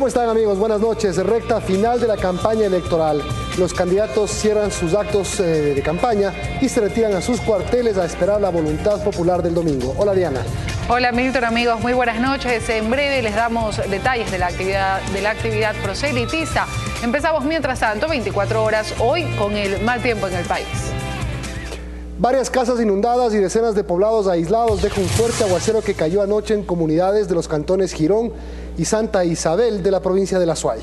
están, amigos? Buenas noches. Recta final de la campaña electoral. Los candidatos cierran sus actos de campaña y se retiran a sus cuarteles a esperar la voluntad popular del domingo. Hola, Diana. Hola, Milton, amigos. Muy buenas noches. En breve les damos detalles de la actividad proselitista. Empezamos, mientras tanto, 24 horas hoy con el mal tiempo en el país. Varias casas inundadas y decenas de poblados aislados dejan un fuerte aguacero que cayó anoche en comunidades de los cantones Girón y Santa Isabel de la provincia de La Suay.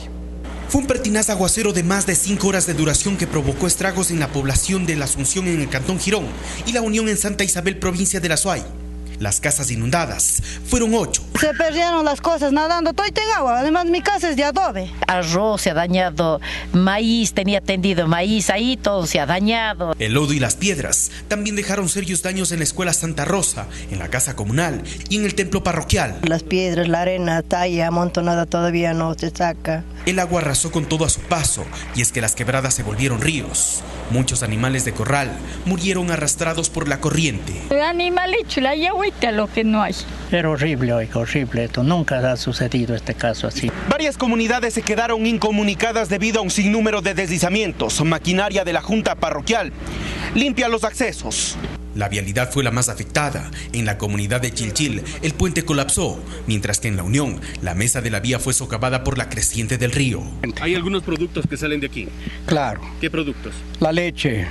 Fue un pertinaz aguacero de más de 5 horas de duración que provocó estragos en la población de La Asunción en el cantón Girón y La Unión en Santa Isabel, provincia de La Suay. Las casas inundadas fueron 8. Se perdieron las cosas nadando, todo tengo agua, además mi casa es de adobe. Arroz se ha dañado, maíz, tenía tendido maíz, ahí todo se ha dañado. El lodo y las piedras también dejaron serios daños en la escuela Santa Rosa, en la casa comunal y en el templo parroquial. Las piedras, la arena está ahí amontonada, todavía no se saca. El agua arrasó con todo a su paso, y es que las quebradas se volvieron ríos. Muchos animales de corral murieron arrastrados por la corriente. El animal hecho la agüita, lo que no hay. Era horrible, oiga, horrible. Esto nunca ha sucedido este caso así. Varias comunidades se quedaron incomunicadas debido a un sinnúmero de deslizamientos. Maquinaria de la Junta Parroquial limpia los accesos. La vialidad fue la más afectada. En la comunidad de Chilchil, el puente colapsó, mientras que en La Unión, la mesa de la vía fue socavada por la creciente del río. Hay algunos productos que salen de aquí. Claro. ¿Qué productos? La leche.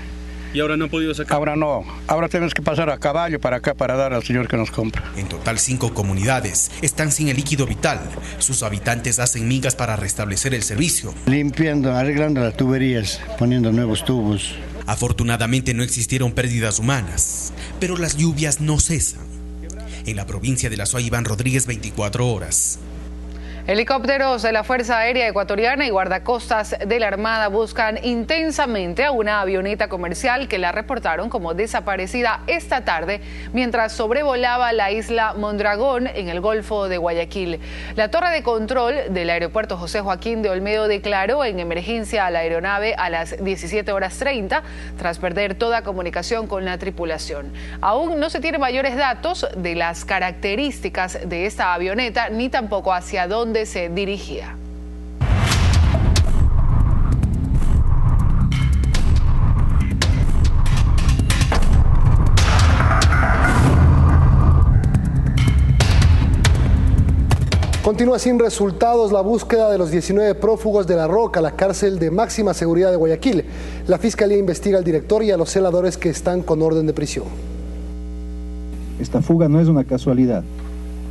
¿Y ahora no han podido sacar? Ahora no. Ahora tenemos que pasar a caballo para acá para dar al señor que nos compra. En total, 5 comunidades están sin el líquido vital. Sus habitantes hacen migas para restablecer el servicio. Limpiando, arreglando las tuberías, poniendo nuevos tubos. Afortunadamente no existieron pérdidas humanas, pero las lluvias no cesan. En la provincia de La Suay, Iván Rodríguez, 24 horas. Helicópteros de la Fuerza Aérea Ecuatoriana y guardacostas de la Armada buscan intensamente a una avioneta comercial que la reportaron como desaparecida esta tarde mientras sobrevolaba la isla Mondragón en el Golfo de Guayaquil. La torre de control del aeropuerto José Joaquín de Olmedo declaró en emergencia a la aeronave a las 17:30 tras perder toda comunicación con la tripulación. Aún no se tienen mayores datos de las características de esta avioneta ni tampoco hacia dónde se dirigía. Continúa sin resultados la búsqueda de los 19 prófugos de La Roca, la cárcel de máxima seguridad de Guayaquil. La Fiscalía investiga al director y a los celadores que están con orden de prisión. Esta fuga no es una casualidad.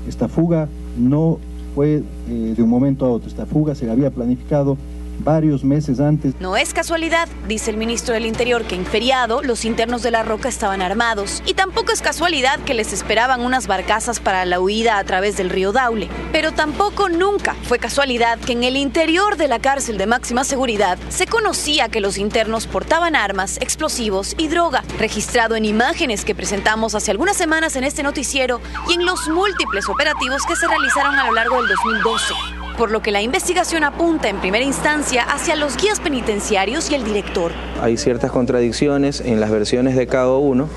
Esta fuga no fue de un momento a otro. Esta fuga se había planificado varios meses antes. No es casualidad, dice el ministro del Interior, que en feriado los internos de La Roca estaban armados. Y tampoco es casualidad que les esperaban unas barcazas para la huida a través del río Daule. Pero tampoco nunca fue casualidad que en el interior de la cárcel de máxima seguridad se conocía que los internos portaban armas, explosivos y droga, registrado en imágenes que presentamos hace algunas semanas en este noticiero y en los múltiples operativos que se realizaron a lo largo del 2012. Por lo que la investigación apunta en primera instancia hacia los guías penitenciarios y el director. Hay ciertas contradicciones en las versiones de cada uno,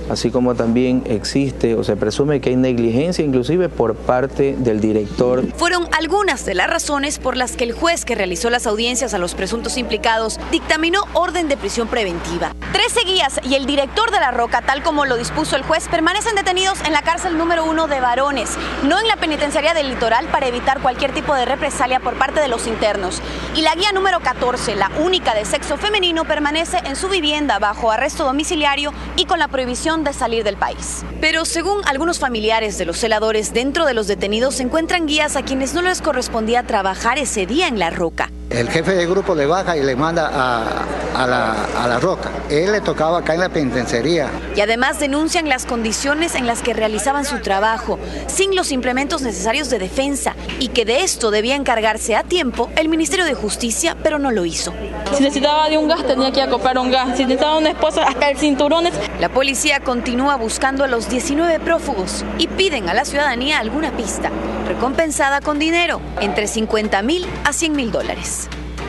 así como también existe o se presume que hay negligencia inclusive por parte del director. Fueron algunas de las razones por las que el juez que realizó las audiencias a los presuntos implicados dictaminó orden de prisión preventiva. 13 guías y el director de La Roca, tal como lo dispuso el juez, permanecen detenidos en la cárcel número 1 de varones, no en la penitenciaría del Litoral, para evitar cualquier tipo de represalia por parte de los internos. Y la guía número 14, la única de sexo femenino, permanece en su vivienda bajo arresto domiciliario y con la prohibición de salir del país. Pero según algunos familiares de los celadores, dentro de los detenidos se encuentran guías a quienes no les correspondía trabajar ese día en La Roca. El jefe de grupo le baja y le manda a la Roca. Él le tocaba acá en la penitenciaría. Y además denuncian las condiciones en las que realizaban su trabajo, sin los implementos necesarios de defensa, y que de esto debía encargarse a tiempo el Ministerio de Justicia, pero no lo hizo. Si necesitaba de un gas, tenía que ir a comprar un gas. Si necesitaba una esposa, hasta el cinturones. La policía continúa buscando a los 19 prófugos y piden a la ciudadanía alguna pista, recompensada con dinero, entre $50,000 a $100,000.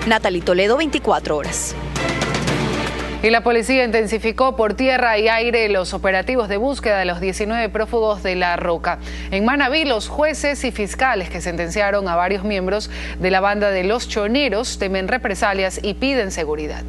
Natalie Toledo, 24 horas. Y la policía intensificó por tierra y aire los operativos de búsqueda de los 19 prófugos de La Roca. En Manabí, los jueces y fiscales que sentenciaron a varios miembros de la banda de Los Choneros temen represalias y piden seguridad.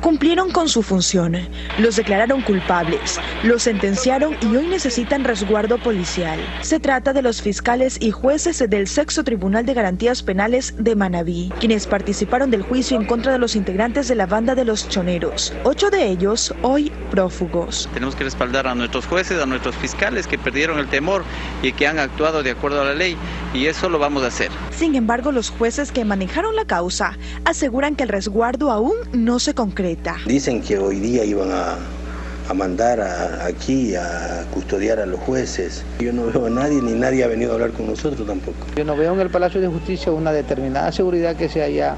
Cumplieron con su función, los declararon culpables, los sentenciaron y hoy necesitan resguardo policial. Se trata de los fiscales y jueces del Sexto Tribunal de Garantías Penales de Manabí, quienes participaron del juicio en contra de los integrantes de la banda de Los Choneros, 8 de ellos hoy prófugos. Tenemos que respaldar a nuestros jueces, a nuestros fiscales que perdieron el temor y que han actuado de acuerdo a la ley, y eso lo vamos a hacer. Sin embargo, los jueces que manejaron la causa aseguran que el resguardo aún no se concreta. Dicen que hoy día iban a mandar aquí a custodiar a los jueces. Yo no veo a nadie, ni nadie ha venido a hablar con nosotros tampoco. Yo no veo en el Palacio de Justicia una determinada seguridad que se haya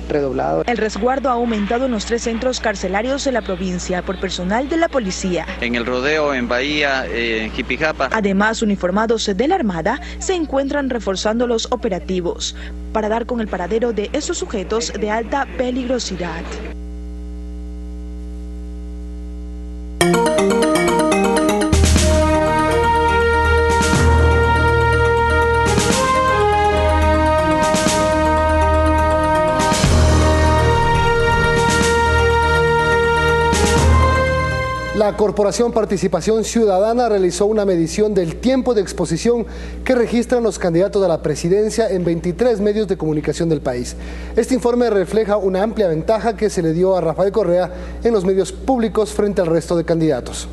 redoblado. El resguardo ha aumentado en los 3 centros carcelarios de la provincia por personal de la policía. En el Rodeo, en Bahía, en Jipijapa. Además, uniformados de la Armada se encuentran reforzando los operativos para dar con el paradero de estos sujetos de alta peligrosidad. La Corporación Participación Ciudadana realizó una medición del tiempo de exposición que registran los candidatos a la presidencia en 23 medios de comunicación del país. Este informe refleja una amplia ventaja que se le dio a Rafael Correa en los medios públicos frente al resto de candidatos.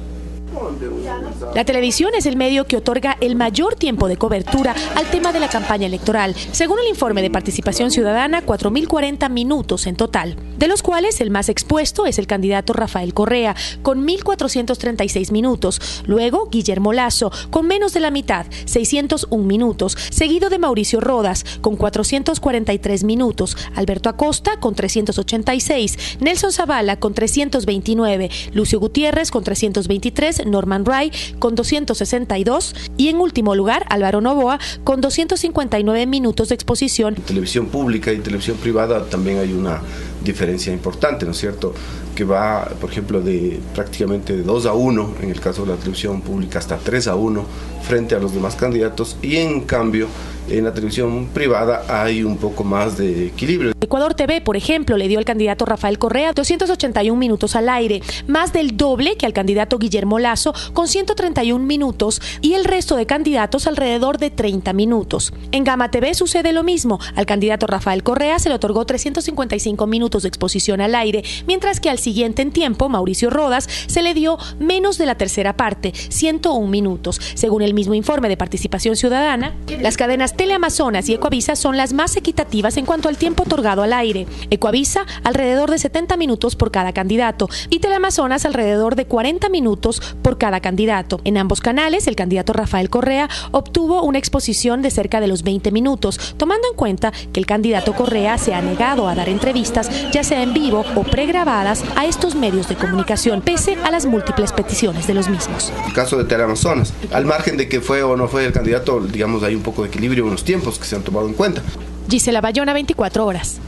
La televisión es el medio que otorga el mayor tiempo de cobertura al tema de la campaña electoral. Según el informe de Participación Ciudadana, 4.040 minutos en total, de los cuales el más expuesto es el candidato Rafael Correa, con 1.436 minutos. Luego, Guillermo Lasso, con menos de la mitad, 601 minutos, seguido de Mauricio Rodas, con 443 minutos, Alberto Acosta, con 386, Nelson Zavala, con 329, Lucio Gutiérrez, con 323, Norman Ray, con 262 y en último lugar Álvaro Novoa con 259 minutos de exposición. En televisión pública y televisión privada también hay una diferencia importante, ¿no es cierto? Que va, por ejemplo, de prácticamente de 2-1 en el caso de la televisión pública hasta 3-1 frente a los demás candidatos, y en cambio en la televisión privada hay un poco más de equilibrio. Ecuador TV, por ejemplo, le dio al candidato Rafael Correa 281 minutos al aire, más del doble que al candidato Guillermo Lasso con 131 minutos y el resto de candidatos alrededor de 30 minutos. En Gama TV sucede lo mismo. Al candidato Rafael Correa se le otorgó 355 minutos de exposición al aire, mientras que al siguiente en tiempo, Mauricio Rodas, se le dio menos de la tercera parte, 101 minutos. Según el mismo informe de Participación Ciudadana, las cadenas Teleamazonas y Ecuavisa son las más equitativas en cuanto al tiempo otorgado al aire. Ecuavisa alrededor de 70 minutos por cada candidato y Teleamazonas alrededor de 40 minutos por cada candidato. En ambos canales, el candidato Rafael Correa obtuvo una exposición de cerca de los 20 minutos, tomando en cuenta que el candidato Correa se ha negado a dar entrevistas, ya sea en vivo o pregrabadas, a estos medios de comunicación, pese a las múltiples peticiones de los mismos. El caso de Teleamazonas, al margen de que fue o no fue el candidato, digamos, hay un poco de equilibrio en los tiempos que se han tomado en cuenta. Gisela Bayona, 24 horas.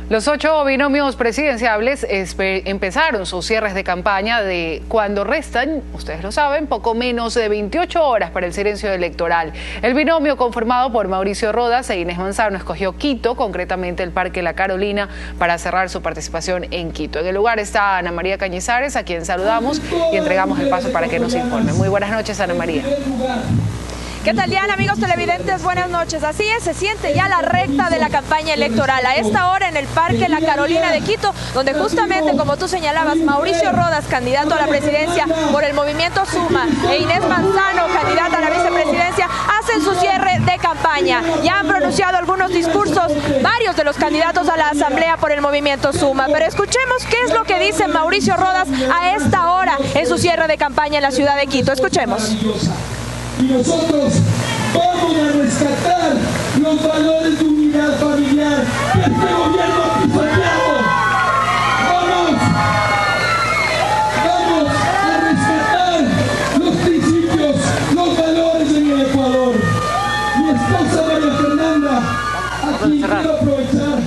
Los 8 binomios presidenciables empezaron sus cierres de campaña de cuando restan, ustedes lo saben, poco menos de 28 horas para el silencio electoral. El binomio conformado por Mauricio Rodas e Inés Manzano escogió Quito, concretamente el Parque La Carolina, para cerrar su participación en Quito. En el lugar está Ana María Cañizares, a quien saludamos y entregamos el paso para que nos informe. Muy buenas noches, Ana María. ¿Qué tal, Diana? Amigos televidentes, buenas noches. Así es, se siente ya la recta de la campaña electoral. A esta hora en el Parque La Carolina de Quito, donde justamente, como tú señalabas, Mauricio Rodas, candidato a la presidencia por el Movimiento Suma, e Inés Manzano, candidata a la vicepresidencia, hacen su cierre de campaña. Ya han pronunciado algunos discursos varios de los candidatos a la asamblea por el Movimiento Suma. Pero escuchemos qué es lo que dice Mauricio Rodas a esta hora en su cierre de campaña en la ciudad de Quito. Escuchemos. Y nosotros vamos a rescatar los valores de unidad familiar que este gobierno ha pisoteado. Vamos a rescatar los principios, los valores en el Ecuador. Mi esposa María Fernanda, aquí quiero aprovechar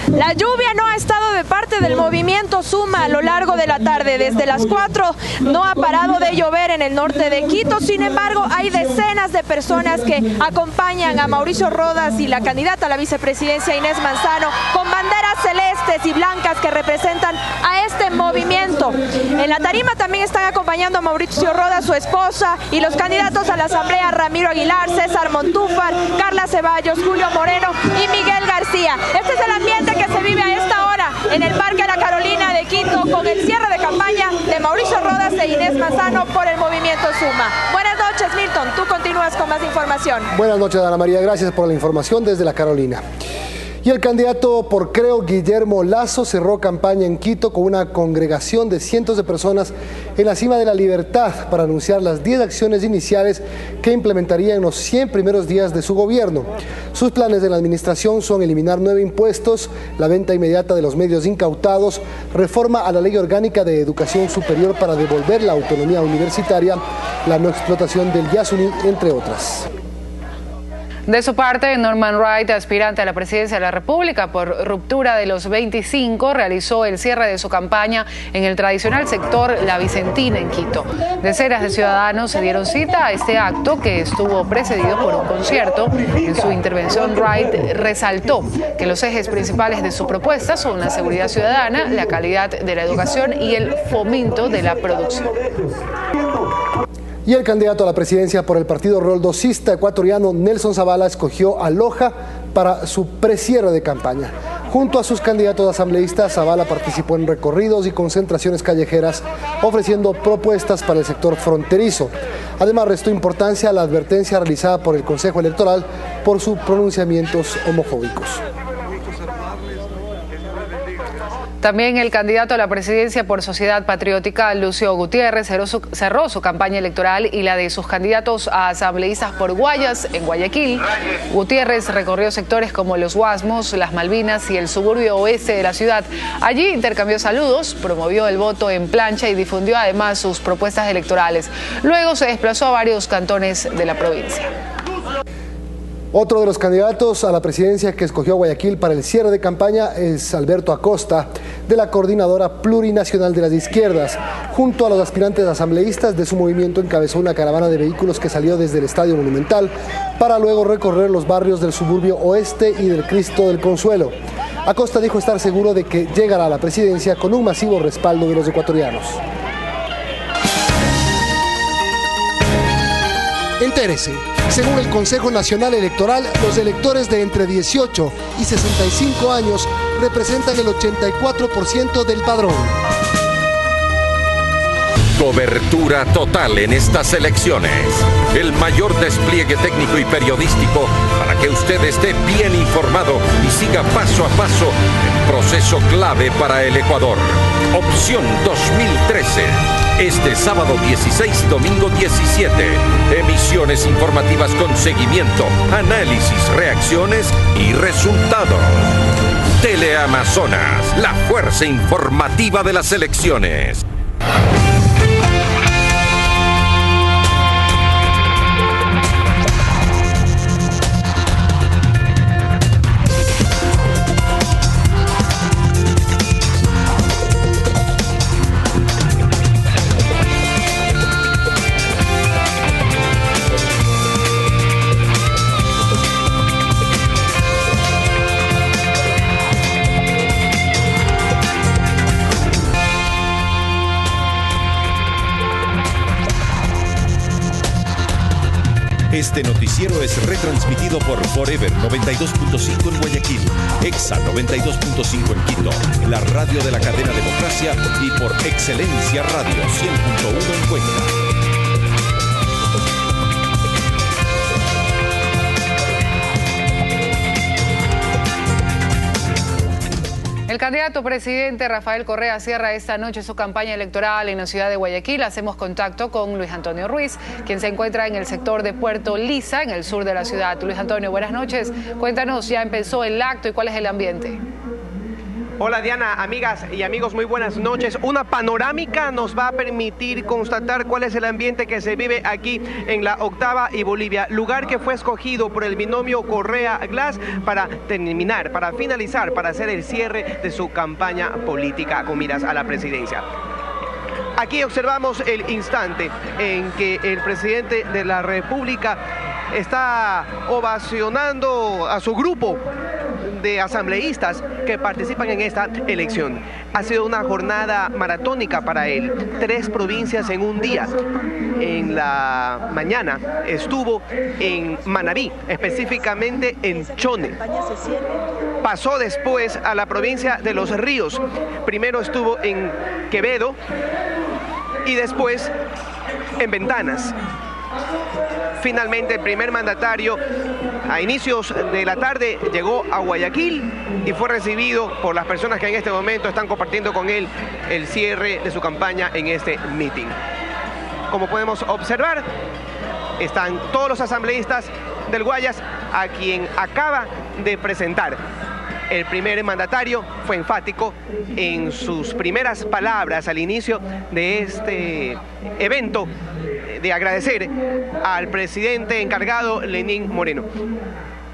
La lluvia no ha estado de parte del movimiento Suma a lo largo de la tarde. Desde las 4 no ha parado de llover en el norte de Quito. Sin embargo, hay decenas de personas que acompañan a Mauricio Rodas y la candidata a la vicepresidencia Inés Manzano con banderas celestes y blancas que representan a este movimiento. En la tarima también están acompañando a Mauricio Rodas, su esposa, y los candidatos a la asamblea Ramiro Aguilar, César Montúfar, Carla Ceballos, Julio Moreno y Miguel García. Este es el ambiente que se vive a esta hora en el Parque La Carolina de Quito con el cierre de campaña de Mauricio Rodas e Inés Manzano por el movimiento Suma. Buenas noches, Milton. Tú continúas con más información. Buenas noches, Ana María. Gracias por la información desde La Carolina. Y el candidato por Creo, Guillermo Lasso, cerró campaña en Quito con una congregación de cientos de personas en la Cima de la Libertad para anunciar las 10 acciones iniciales que implementaría en los 100 primeros días de su gobierno. Sus planes de la administración son eliminar 9 impuestos, la venta inmediata de los medios incautados, reforma a la Ley Orgánica de Educación Superior para devolver la autonomía universitaria, la no explotación del Yasuní, entre otras. De su parte, Norman Wright, aspirante a la presidencia de la República por ruptura de los 25, realizó el cierre de su campaña en el tradicional sector La Vicentina en Quito. Decenas de ciudadanos se dieron cita a este acto que estuvo precedido por un concierto. En su intervención, Wright resaltó que los ejes principales de su propuesta son la seguridad ciudadana, la calidad de la educación y el fomento de la producción. Y el candidato a la presidencia por el Partido Roldosista ecuatoriano, Nelson Zavala, escogió a Loja para su precierre de campaña. Junto a sus candidatos asambleístas, Zavala participó en recorridos y concentraciones callejeras, ofreciendo propuestas para el sector fronterizo. Además, restó importancia a la advertencia realizada por el Consejo Electoral por sus pronunciamientos homofóbicos. También el candidato a la presidencia por Sociedad Patriótica, Lucio Gutiérrez, cerró su campaña electoral y la de sus candidatos a asambleístas por Guayas, en Guayaquil. Gutiérrez recorrió sectores como Los Guasmos, Las Malvinas y el suburbio oeste de la ciudad. Allí intercambió saludos, promovió el voto en plancha y difundió además sus propuestas electorales. Luego se desplazó a varios cantones de la provincia. Otro de los candidatos a la presidencia que escogió a Guayaquil para el cierre de campaña es Alberto Acosta, de la Coordinadora Plurinacional de las Izquierdas. Junto a los aspirantes asambleístas de su movimiento, encabezó una caravana de vehículos que salió desde el Estadio Monumental para luego recorrer los barrios del suburbio oeste y del Cristo del Consuelo. Acosta dijo estar seguro de que llegará a la presidencia con un masivo respaldo de los ecuatorianos. Entérese. Según el Consejo Nacional Electoral, los electores de entre 18 y 65 años representan el 84% del padrón. Cobertura total en estas elecciones. El mayor despliegue técnico y periodístico para que usted esté bien informado y siga paso a paso el proceso clave para el Ecuador. Opción 2013. Este sábado 16 y domingo 17. Emisiones informativas con seguimiento, análisis, reacciones y resultados. Teleamazonas, la fuerza informativa de las elecciones. Este noticiero es retransmitido por Forever 92.5 en Guayaquil, Exa 92.5 en Quito, la radio de la cadena Democracia y por Excelencia Radio 100.1 en Cuenca. El candidato presidente Rafael Correa cierra esta noche su campaña electoral en la ciudad de Guayaquil. Hacemos contacto con Luis Antonio Ruiz, quien se encuentra en el sector de Puerto Lisa, en el sur de la ciudad. Luis Antonio, buenas noches. Cuéntanos, ¿ya empezó el acto y cuál es el ambiente? Hola Diana, amigas y amigos, muy buenas noches. Una panorámica nos va a permitir constatar cuál es el ambiente que se vive aquí en la Octava y Bolivia, lugar que fue escogido por el binomio Correa-Glass para terminar, para finalizar, para hacer el cierre de su campaña política con miras a la presidencia. Aquí observamos el instante en que el presidente de la República está ovacionando a su grupo de asambleístas que participan en esta elección. Ha sido una jornada maratónica para él, 3 provincias en un día. En la mañana estuvo en Manabí, específicamente en Chone. Pasó después a la provincia de Los Ríos. Primero estuvo en Quevedo y después en Ventanas. Finalmente, el primer mandatario, a inicios de la tarde, llegó a Guayaquil y fue recibido por las personas que en este momento están compartiendo con él el cierre de su campaña en este meeting. Como podemos observar, están todos los asambleístas del Guayas, a quien acaba de presentar. El primer mandatario fue enfático en sus primeras palabras al inicio de este evento, de agradecer al presidente encargado Lenín Moreno.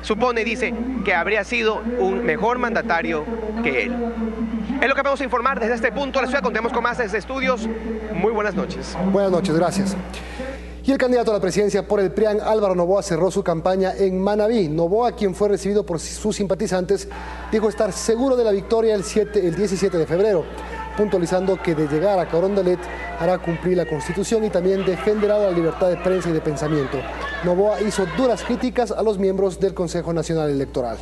Supone, dice, que habría sido un mejor mandatario que él. Es lo que vamos a informar desde este punto de la ciudad. Contemos con más desde estudios. Muy buenas noches. Buenas noches, gracias. Y el candidato a la presidencia por el PRIAN, Álvaro Noboa, cerró su campaña en Manabí. Noboa, quien fue recibido por sus simpatizantes, dijo estar seguro de la victoria el 17 de febrero, puntualizando que de llegar a Carondelet hará cumplir la Constitución y también defenderá la libertad de prensa y de pensamiento. Noboa hizo duras críticas a los miembros del Consejo Nacional Electoral.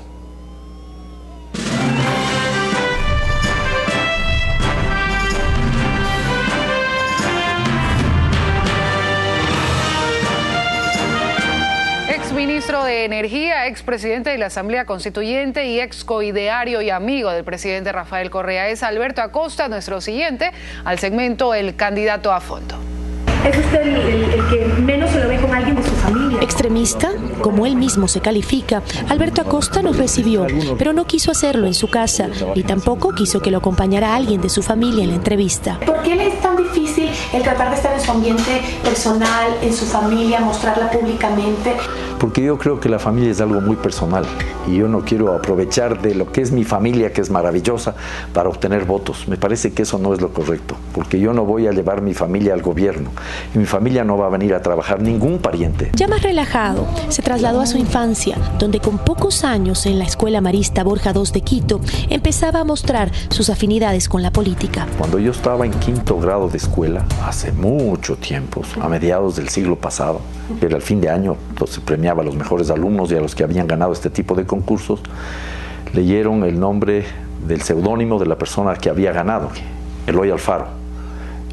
Ministro de Energía, expresidente de la Asamblea Constituyente y ex coideario y amigo del presidente Rafael Correa es Alberto Acosta, nuestro siguiente al segmento El Candidato a Fondo. ¿Es usted el que menos se lo ve con alguien de su familia? Extremista, como él mismo se califica, Alberto Acosta nos recibió, pero no quiso hacerlo en su casa, ni tampoco quiso que lo acompañara alguien de su familia en la entrevista. ¿Por qué le es tan difícil el tratar de estar en su ambiente personal, en su familia, mostrarla públicamente? Porque yo creo que la familia es algo muy personal y yo no quiero aprovechar de lo que es mi familia, que es maravillosa, para obtener votos. Me parece que eso no es lo correcto, porque yo no voy a llevar mi familia al gobierno y mi familia no va a venir a trabajar ningún pariente. Ya más relajado, se trasladó a su infancia, donde con pocos años en la Escuela Marista Borja II de Quito empezaba a mostrar sus afinidades con la política. Cuando yo estaba en 5º grado de escuela, hace mucho tiempo, a mediados del siglo pasado, era el fin de año, entonces se premiaba a los mejores alumnos y a los que habían ganado este tipo de concursos, leyeron el nombre del seudónimo de la persona que había ganado, Eloy Alfaro,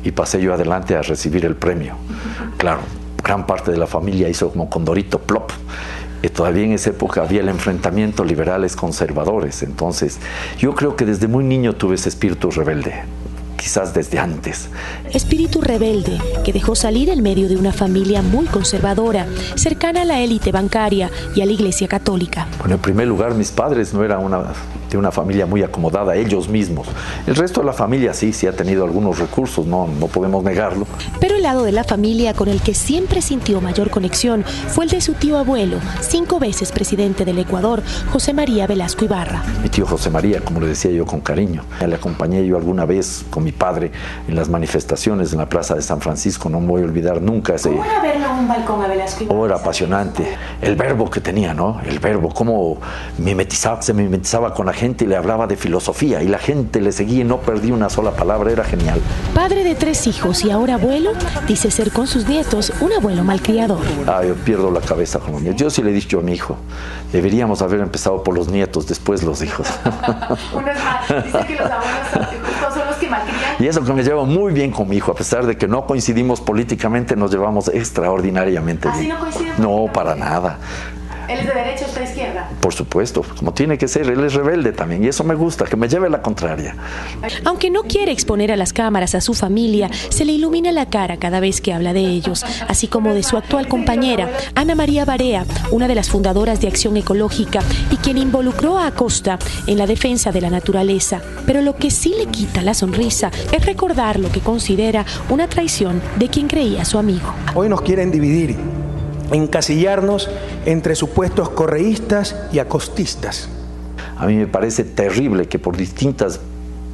y pasé yo adelante a recibir el premio. Claro, gran parte de la familia hizo como condorito, plop. Y todavía en esa época había el enfrentamiento liberales-conservadores, entonces yo creo que desde muy niño tuve ese espíritu rebelde. Quizás desde antes. Espíritu rebelde que dejó salir en medio de una familia muy conservadora, cercana a la élite bancaria y a la Iglesia Católica. Bueno, en primer lugar, mis padres no eran de una familia muy acomodada, ellos mismos. El resto de la familia sí ha tenido algunos recursos, no podemos negarlo. Pero el lado de la familia con el que siempre sintió mayor conexión fue el de su tío abuelo, 5 veces presidente del Ecuador, José María Velasco Ibarra. Mi tío José María, como le decía yo con cariño, le acompañé yo alguna vez con mi padre en las manifestaciones en la Plaza de San Francisco, no me voy a olvidar nunca ese... ¿Cómo era verlo en un balcón a Velasco Ibarra? Oh, era apasionante. El verbo que tenía, ¿no? El verbo, cómo se mimetizaba con la gente y le hablaba de filosofía y la gente le seguía y no perdía una sola palabra, era genial. Padre de 3 hijos y ahora abuelo, dice ser con sus nietos un abuelo malcriador. Yo pierdo la cabeza con los nietos. Yo sí le he dicho a mi hijo, deberíamos haber empezado por los nietos, después los hijos. Dice que los abuelos son los que malcrían. Y eso que me llevo muy bien con mi hijo, a pesar de que no coincidimos políticamente, nos llevamos extraordinariamente bien. ¿Así no coinciden? No, para nada. ¿Él es de derecha, usted de izquierda? Por supuesto, como tiene que ser, él es rebelde también y eso me gusta, que me lleve la contraria. Aunque no quiere exponer a las cámaras a su familia, se le ilumina la cara cada vez que habla de ellos, así como de su actual compañera, Ana María Barea, una de las fundadoras de Acción Ecológica y quien involucró a Acosta en la defensa de la naturaleza. Pero lo que sí le quita la sonrisa es recordar lo que considera una traición de quien creía su amigo. Hoy nos quieren dividir, encasillarnos entre supuestos correístas y acostistas. A mí me parece terrible que por distintas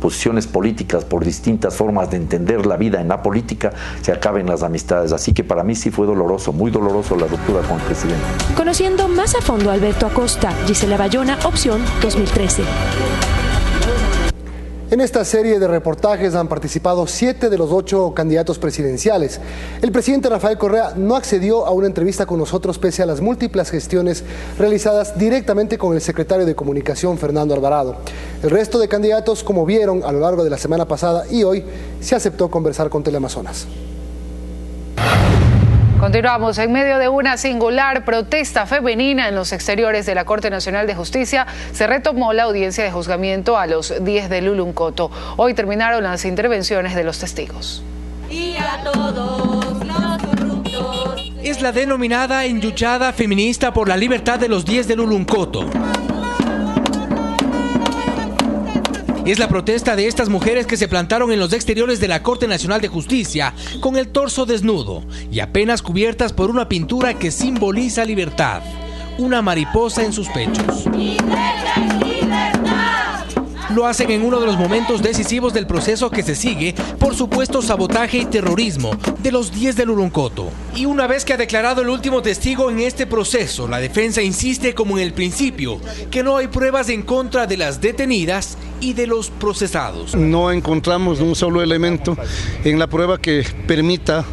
posiciones políticas, por distintas formas de entender la vida en la política, se acaben las amistades. Así que para mí sí fue doloroso, muy doloroso la ruptura con el presidente. Conociendo más a fondo a Alberto Acosta, Gisela Bayona, Opción 2013. En esta serie de reportajes han participado 7 de los 8 candidatos presidenciales. El presidente Rafael Correa no accedió a una entrevista con nosotros pese a las múltiples gestiones realizadas directamente con el secretario de Comunicación, Fernando Alvarado. El resto de candidatos, como vieron a lo largo de la semana pasada y hoy, se aceptó conversar con Teleamazonas. Continuamos. En medio de una singular protesta femenina en los exteriores de la Corte Nacional de Justicia, se retomó la audiencia de juzgamiento a los 10 de Luluncoto. Hoy terminaron las intervenciones de los testigos. Y a todos los corruptos. Es la denominada enyuchada feminista por la libertad de los 10 de Luluncoto. Es la protesta de estas mujeres que se plantaron en los exteriores de la Corte Nacional de Justicia con el torso desnudo y apenas cubiertas por una pintura que simboliza libertad, una mariposa en sus pechos. Lo hacen en uno de los momentos decisivos del proceso que se sigue por supuesto sabotaje y terrorismo de los 10 de Luluncoto. Y una vez que ha declarado el último testigo en este proceso, la defensa insiste como en el principio que no hay pruebas en contra de las detenidas y de los procesados. No encontramos un solo elemento en la prueba que permita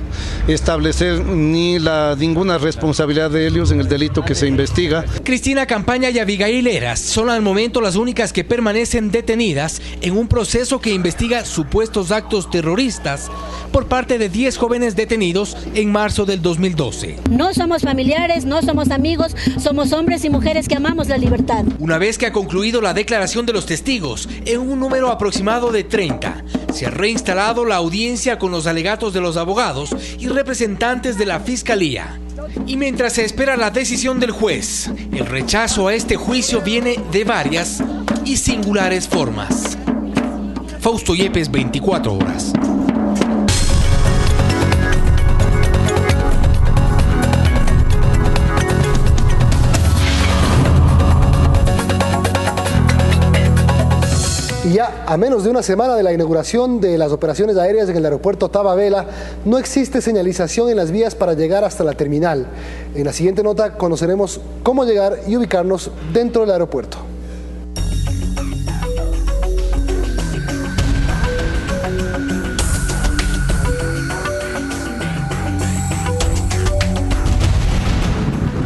establecer ninguna responsabilidad de ellos en el delito que se investiga. Cristina Campaña y Abigail Heras son al momento las únicas que permanecen detenidas en un proceso que investiga supuestos actos terroristas por parte de 10 jóvenes detenidos en marzo del 2012. No somos familiares, no somos amigos, somos hombres y mujeres que amamos la libertad. Una vez que ha concluido la declaración de los testigos, en un número aproximado de 30, se ha reinstalado la audiencia con los alegatos de los abogados y representantes de la Fiscalía. Y mientras se espera la decisión del juez, el rechazo a este juicio viene de varias y singulares formas. Fausto Yepes, 24 horas. Y ya a menos de una semana de la inauguración de las operaciones aéreas en el aeropuerto Tababela, no existe señalización en las vías para llegar hasta la terminal. En la siguiente nota conoceremos cómo llegar y ubicarnos dentro del aeropuerto.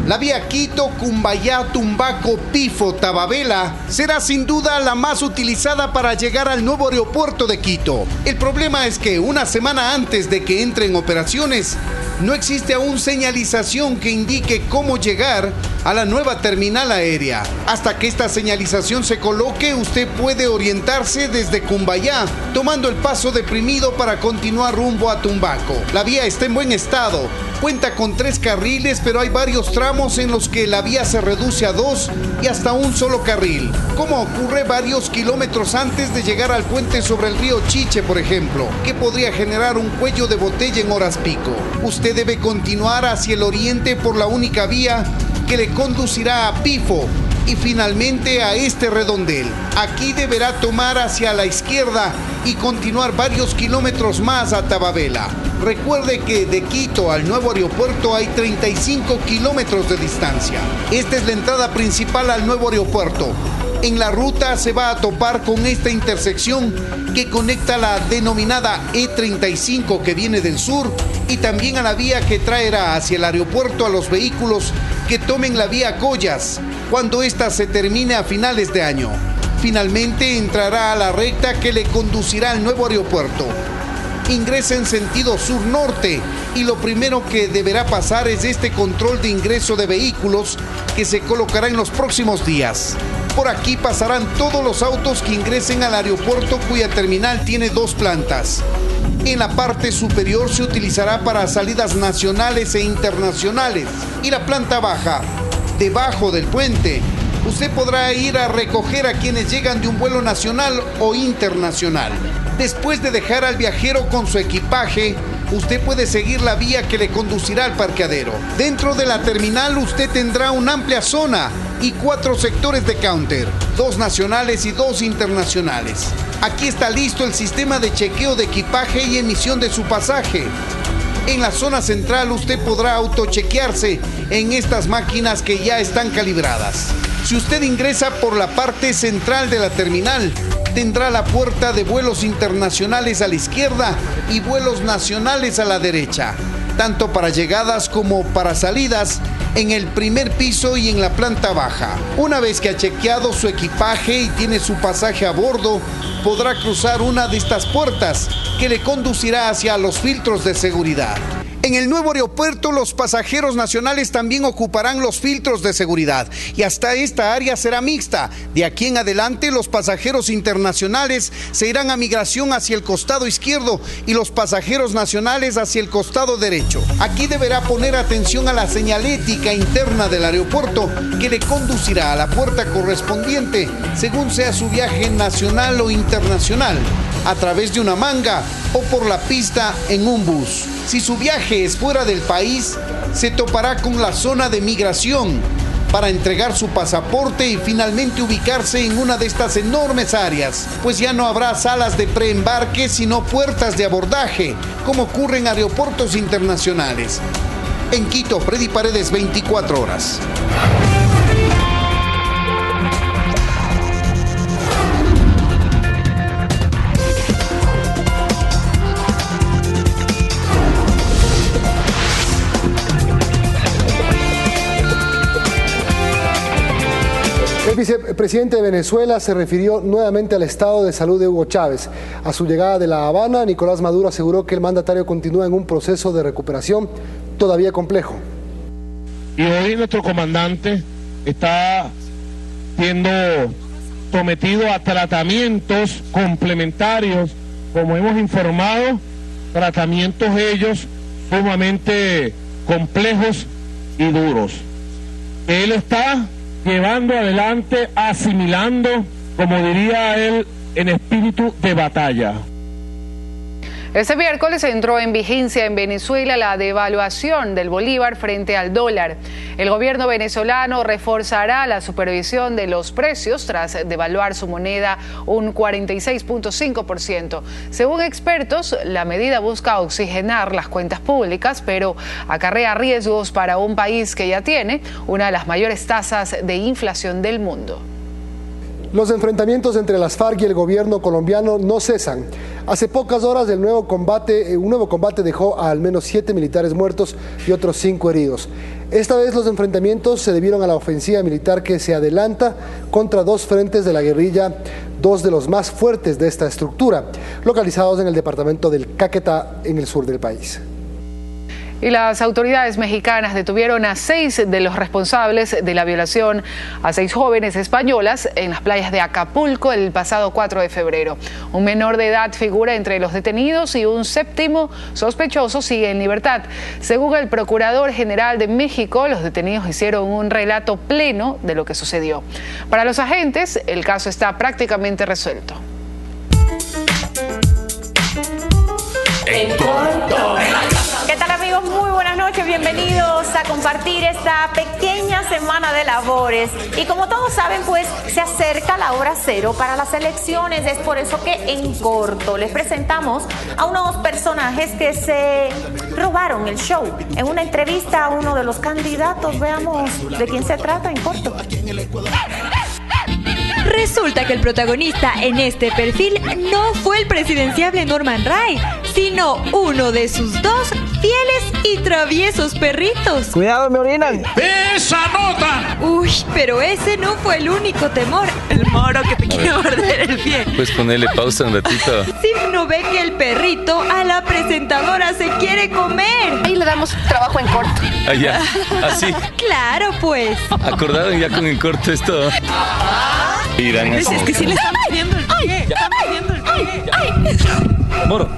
La vía Quito, Cumbayá, Tumbaco, Pifo, Tababela será sin duda la más utilizada para llegar al nuevo aeropuerto de Quito. El problema es que una semana antes de que entre en operaciones, no existe aún señalización que indique cómo llegar a la nueva terminal aérea. Hasta que esta señalización se coloque, usted puede orientarse desde Cumbayá, tomando el paso deprimido para continuar rumbo a Tumbaco. La vía está en buen estado, cuenta con 3 carriles, pero hay varios tramos en los que la vía se reduce a 2 y hasta un solo carril, como ocurre varios kilómetros antes de llegar al puente sobre el río Chiche, por ejemplo, que podría generar un cuello de botella en horas pico. Usted debe continuar hacia el oriente por la única vía que le conducirá a Pifo y finalmente a este redondel. Aquí deberá tomar hacia la izquierda y continuar varios kilómetros más a Tababela. Recuerde que de Quito al nuevo aeropuerto hay 35 kilómetros de distancia. Esta es la entrada principal al nuevo aeropuerto. En la ruta se va a topar con esta intersección que conecta la denominada E35 que viene del sur y también a la vía que traerá hacia el aeropuerto a los vehículos que tomen la vía Collas cuando ésta se termine a finales de año. Finalmente entrará a la recta que le conducirá al nuevo aeropuerto. ingresa en sentido sur-norte y lo primero que deberá pasar es este control de ingreso de vehículos que se colocará en los próximos días. Por aquí pasarán todos los autos que ingresen al aeropuerto, cuya terminal tiene 2 plantas. En la parte superior se utilizará para salidas nacionales e internacionales. Y la planta baja, debajo del puente, usted podrá ir a recoger a quienes llegan de un vuelo nacional o internacional. Después de dejar al viajero con su equipaje, usted puede seguir la vía que le conducirá al parqueadero. Dentro de la terminal usted tendrá una amplia zona y 4 sectores de counter, 2 nacionales y 2 internacionales. Aquí está listo el sistema de chequeo de equipaje y emisión de su pasaje. En la zona central usted podrá autochequearse en estas máquinas que ya están calibradas. Si usted ingresa por la parte central de la terminal, tendrá la puerta de vuelos internacionales a la izquierda y vuelos nacionales a la derecha, tanto para llegadas como para salidas, en el primer piso y en la planta baja. Una vez que ha chequeado su equipaje y tiene su pasaje a bordo, podrá cruzar una de estas puertas que le conducirá hacia los filtros de seguridad. En el nuevo aeropuerto, los pasajeros nacionales también ocuparán los filtros de seguridad y hasta esta área será mixta. De aquí en adelante, los pasajeros internacionales se irán a migración hacia el costado izquierdo y los pasajeros nacionales hacia el costado derecho. Aquí deberá poner atención a la señalética interna del aeropuerto que le conducirá a la puerta correspondiente según sea su viaje nacional o internacional, a través de una manga o por la pista en un bus. Si su viaje es fuera del país, se topará con la zona de migración para entregar su pasaporte y finalmente ubicarse en una de estas enormes áreas, pues ya no habrá salas de preembarque sino puertas de abordaje, como ocurre en aeropuertos internacionales. En Quito, Freddy Paredes, 24 horas. El vicepresidente de Venezuela se refirió nuevamente al estado de salud de Hugo Chávez. A su llegada de La Habana, Nicolás Maduro aseguró que el mandatario continúa en un proceso de recuperación todavía complejo. Y hoy nuestro comandante está siendo sometido a tratamientos complementarios, como hemos informado, tratamientos ellos sumamente complejos y duros. Él está llevando adelante, asimilando, como diría él, en espíritu de batalla. Este miércoles entró en vigencia en Venezuela la devaluación del bolívar frente al dólar. El gobierno venezolano reforzará la supervisión de los precios tras devaluar su moneda un 46.5%. Según expertos, la medida busca oxigenar las cuentas públicas, pero acarrea riesgos para un país que ya tiene una de las mayores tasas de inflación del mundo. Los enfrentamientos entre las FARC y el gobierno colombiano no cesan. Hace pocas horas un nuevo combate dejó a al menos 7 militares muertos y otros 5 heridos. Esta vez los enfrentamientos se debieron a la ofensiva militar que se adelanta contra 2 frentes de la guerrilla, 2 de los más fuertes de esta estructura, localizados en el departamento del Caquetá, en el sur del país. Y las autoridades mexicanas detuvieron a 6 de los responsables de la violación a 6 jóvenes españolas en las playas de Acapulco el pasado 4 de febrero. Un menor de edad figura entre los detenidos y un 7º sospechoso sigue en libertad. Según el Procurador General de México, los detenidos hicieron un relato pleno de lo que sucedió. Para los agentes, el caso está prácticamente resuelto. En corto. ¿Qué tal, amigos? Muy buenas noches, bienvenidos a compartir esta pequeña semana de labores. Y como todos saben, pues se acerca la hora cero para las elecciones. Es por eso que en corto les presentamos a unos personajes que se robaron el show. En una entrevista a uno de los candidatos, veamos de quién se trata en corto. Resulta que el protagonista en este perfil no fue el presidenciable Norman Ray, sino uno de sus 2 fieles y traviesos perritos. ¡Cuidado, me orinan! ¡Esa nota! Uy, pero ese no fue el único temor. El moro que te quiere morder el pie. Pues ponerle pausa un ratito. Si no ve que el perrito a la presentadora se quiere comer. Ahí le damos trabajo en corto. Allá, así. Claro, pues. ¿Acordaron ya con el corto esto? Irán así. Es que sí le están pidiendo el pie. Están pidiendo el pie. Ay. Moro,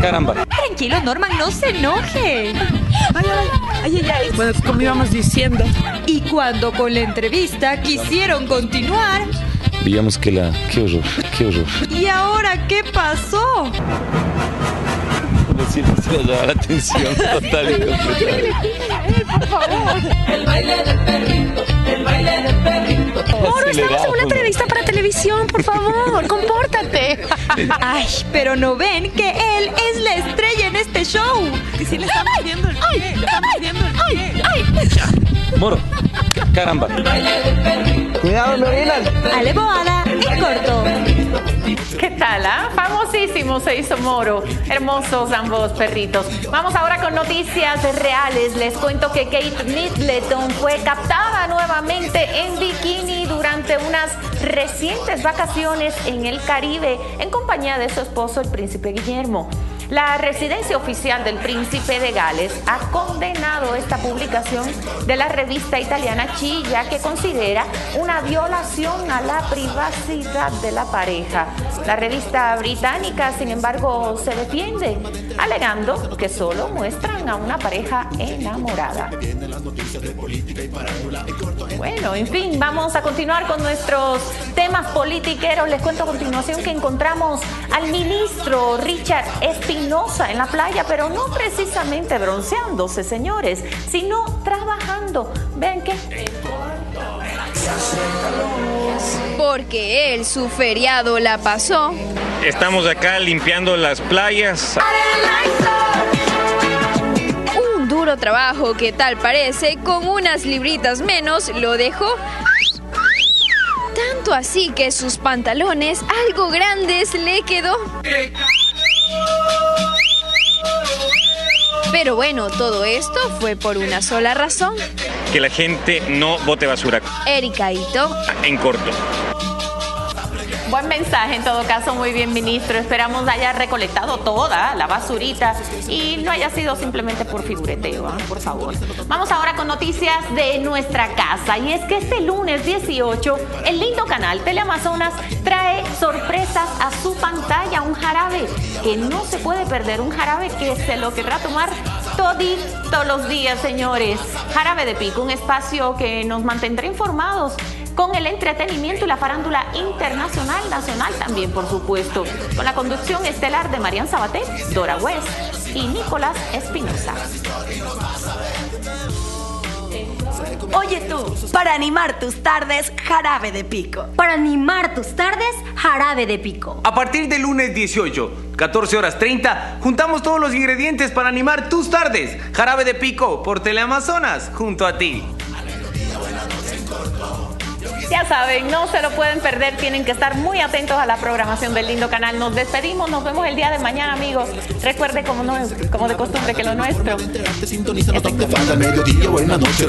caramba. Tranquilo, Norman, no se enoje. Ay. Bueno, como íbamos diciendo. Y cuando con la entrevista quisieron continuar. Digamos que qué horror. ¿Y ahora qué pasó? Sí, se le da la atención total y completa. Por favor. El baile del perrito, el baile del perrito. Moro, estamos en una entrevista para televisión, por favor, compórtate. Ay, pero no ven que él es la estrella en este show. Que si le están pidiendo el pie, están pidiendo el pie. Moro, caramba. ¡Cuidado, me orinan! Ale Boada, en corto. ¿Qué tal? Famosísimo se hizo Moro. Hermosos ambos perritos. Vamos ahora con noticias reales. Les cuento que Kate Middleton fue captada nuevamente en bikini durante unas recientes vacaciones en el Caribe en compañía de su esposo, el príncipe Guillermo. La residencia oficial del príncipe de Gales ha condenado esta publicación de la revista italiana Chilla, que considera una violación a la privacidad de la pareja. La revista británica, sin embargo, se defiende, alegando que solo muestran a una pareja enamorada. Bueno, en fin, vamos a continuar con nuestros temas politiqueros. Les cuento a continuación que encontramos al ministro Richard Espinosa en la playa, pero no precisamente bronceándose, señores, sino trabajando. ¿Ven qué? Porque él su feriado la pasó. Estamos acá limpiando las playas. Un duro trabajo que tal parece, con unas libritas menos, lo dejó. Tanto así que sus pantalones algo grandes le quedó. Pero bueno, todo esto fue por una sola razón. Que la gente no bote basura. Erika Ito. En corto. Buen mensaje, en todo caso, muy bien, ministro. Esperamos haya recolectado toda la basurita y no haya sido simplemente por figureteo, por favor. Vamos ahora con noticias de nuestra casa. Y es que este lunes 18, el lindo canal Teleamazonas trae sorpresas a su pantalla. Un jarabe que no se puede perder, un jarabe que se lo querrá tomar todos los días, señores. Jarabe de Pico, un espacio que nos mantendrá informados con el entretenimiento y la farándula internacional, nacional también, por supuesto, con la conducción estelar de Marian Sabaté, Dora West y Nicolás Espinosa. Oye tú, para animar tus tardes, Jarabe de Pico. Para animar tus tardes, Jarabe de Pico. A partir del lunes 18, 14:30, juntamos todos los ingredientes para animar tus tardes. Jarabe de Pico por Teleamazonas, junto a ti. Ya saben, no se lo pueden perder, tienen que estar muy atentos a la programación del lindo canal. Nos despedimos, nos vemos el día de mañana, amigos. Recuerde, como de costumbre, que lo nuestro... Sintoniza, no te falta mediodía o en la noche.